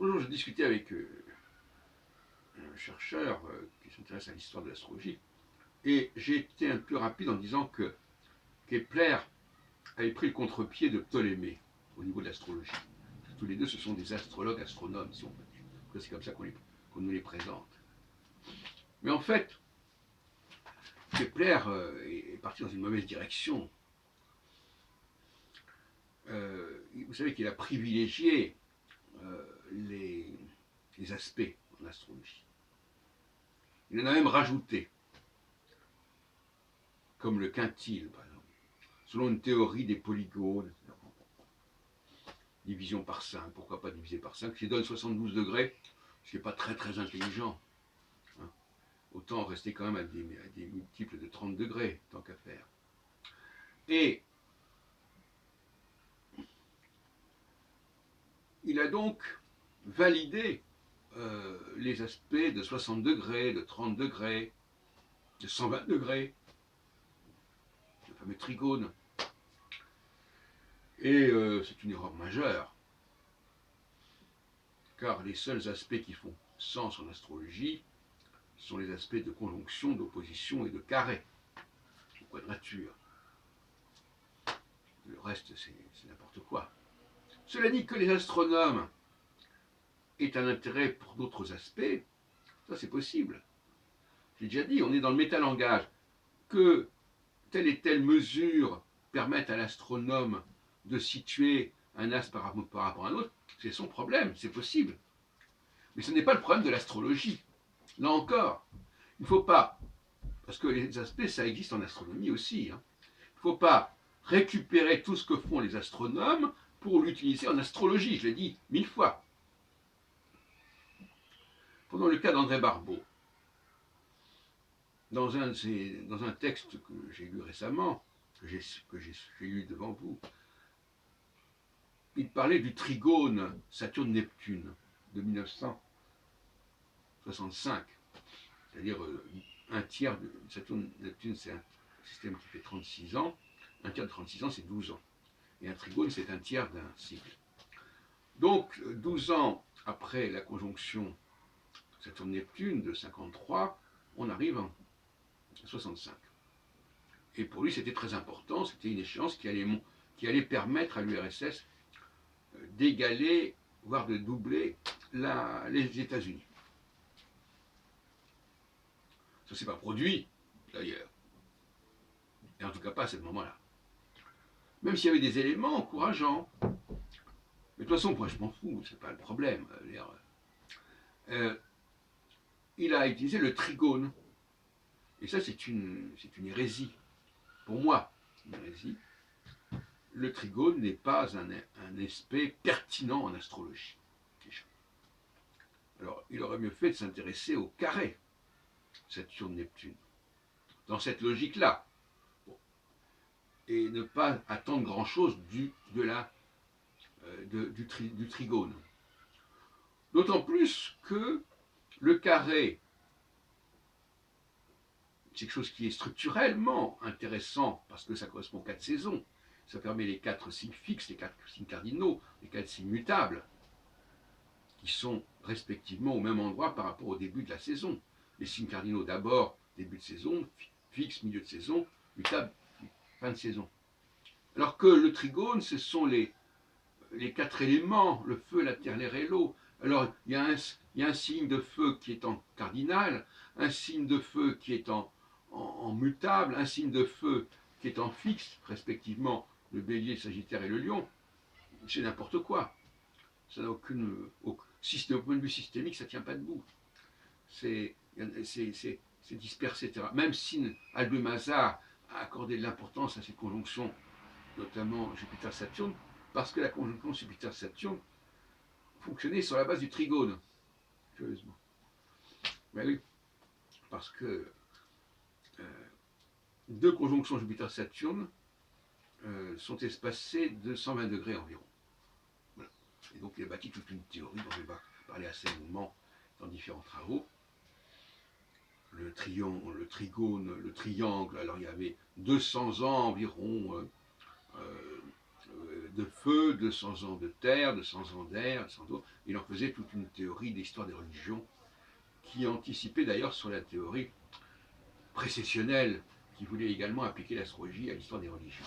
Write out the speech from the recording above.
Bonjour, je discutais avec un chercheur qui s'intéresse à l'histoire de l'astrologie, et j'ai été un peu rapide en disant que Kepler avait pris le contre-pied de Ptolémée au niveau de l'astrologie. Tous les deux, ce sont des astrologues, astronomes, si on peut dire. C'est comme ça qu'on nous les présente. Mais en fait, Kepler est parti dans une mauvaise direction. Vous savez qu'il a privilégié les aspects en astrologie. Il en a même rajouté, comme le quintile, par exemple, selon une théorie des polygones, division par 5, pourquoi pas diviser par 5, qui donne 72 degrés, ce qui n'est pas très très intelligent. Hein. Autant rester quand même à des multiples de 30 degrés, tant qu'à faire. Et il a donc validé les aspects de 60 degrés, de 30 degrés, de 120 degrés, le fameux trigone. Et c'est une erreur majeure, car les seuls aspects qui font sens en astrologie sont les aspects de conjonction, d'opposition et de carré, de quadrature. Le reste, c'est n'importe quoi. Cela dit, que les astronomes aient un intérêt pour d'autres aspects, ça c'est possible. J'ai déjà dit, on est dans le métalangage. Que telle et telle mesure permette à l'astronome de situer un astre par rapport à un autre, c'est son problème, c'est possible. Mais ce n'est pas le problème de l'astrologie. Là encore, il ne faut pas, parce que les aspects, ça existe en astronomie aussi, hein, il ne faut pas récupérer tout ce que font les astronomes pour l'utiliser en astrologie, je l'ai dit 1000 fois. Prenons le cas d'André Barbeau. Dans un texte que j'ai lu récemment, que j'ai lu devant vous, il parlait du trigone Saturne-Neptune de 1965. C'est-à-dire un tiers de Saturne-Neptune, c'est un système qui fait 36 ans. Un tiers de 36 ans, c'est 12 ans. Et un trigone, c'est un tiers d'un cycle. Donc, 12 ans après la conjonction Saturne-Neptune de 53, on arrive en 65. Et pour lui, c'était très important, c'était une échéance qui allait permettre à l'URSS d'égaler, voire de doubler les États-Unis. Ça ne s'est pas produit, d'ailleurs. Et en tout cas pas à ce moment-là. Même s'il y avait des éléments encourageants. Mais de toute façon, moi je m'en fous, c'est pas le problème. Il a utilisé le trigone. Et ça, c'est une hérésie. Pour moi, une hérésie. Le trigone n'est pas un aspect pertinent en astrologie. Déjà. Alors, il aurait mieux fait de s'intéresser au carré, Saturne-Neptune. Dans cette logique-là. Bon. Et ne pas attendre grand-chose du trigone. D'autant plus que le carré, c'est quelque chose qui est structurellement intéressant parce que ça correspond aux 4 saisons. Ça permet les 4 signes fixes, les 4 signes cardinaux, les 4 signes mutables, qui sont respectivement au même endroit par rapport au début de la saison. Les signes cardinaux d'abord, début de saison, fixe, milieu de saison, mutable, fin de saison. Alors que le trigone, ce sont les 4 éléments, le feu, la terre, l'air et l'eau. Alors, il y a un signe de feu qui est en cardinal, un signe de feu qui est en mutable, un signe de feu qui est en fixe, respectivement, le bélier, le sagittaire et le lion. C'est n'importe quoi. Ça n'a aucune. Au point de vue systémique, ça ne tient pas debout. C'est dispersé, etc. Même si Albert Mazar a accordé de l'importance à ces conjonctions, notamment Jupiter-Saturne, parce que la conjonction Jupiter-Saturne fonctionnait sur la base du trigone, curieusement. Mais oui, parce que deux conjonctions Jupiter-Saturne sont espacées de 120 degrés environ. Voilà. Et donc il a bâti toute une théorie dont je vais parler assez longuement dans différents travaux. Le trigone, le triangle, alors il y avait 200 ans environ de feu, 200 ans de terre, 200 ans d'air, 200 d'eau. Il en faisait toute une théorie d'histoire des religions qui anticipait d'ailleurs sur la théorie précessionnelle qui voulait également appliquer l'astrologie à l'histoire des religions.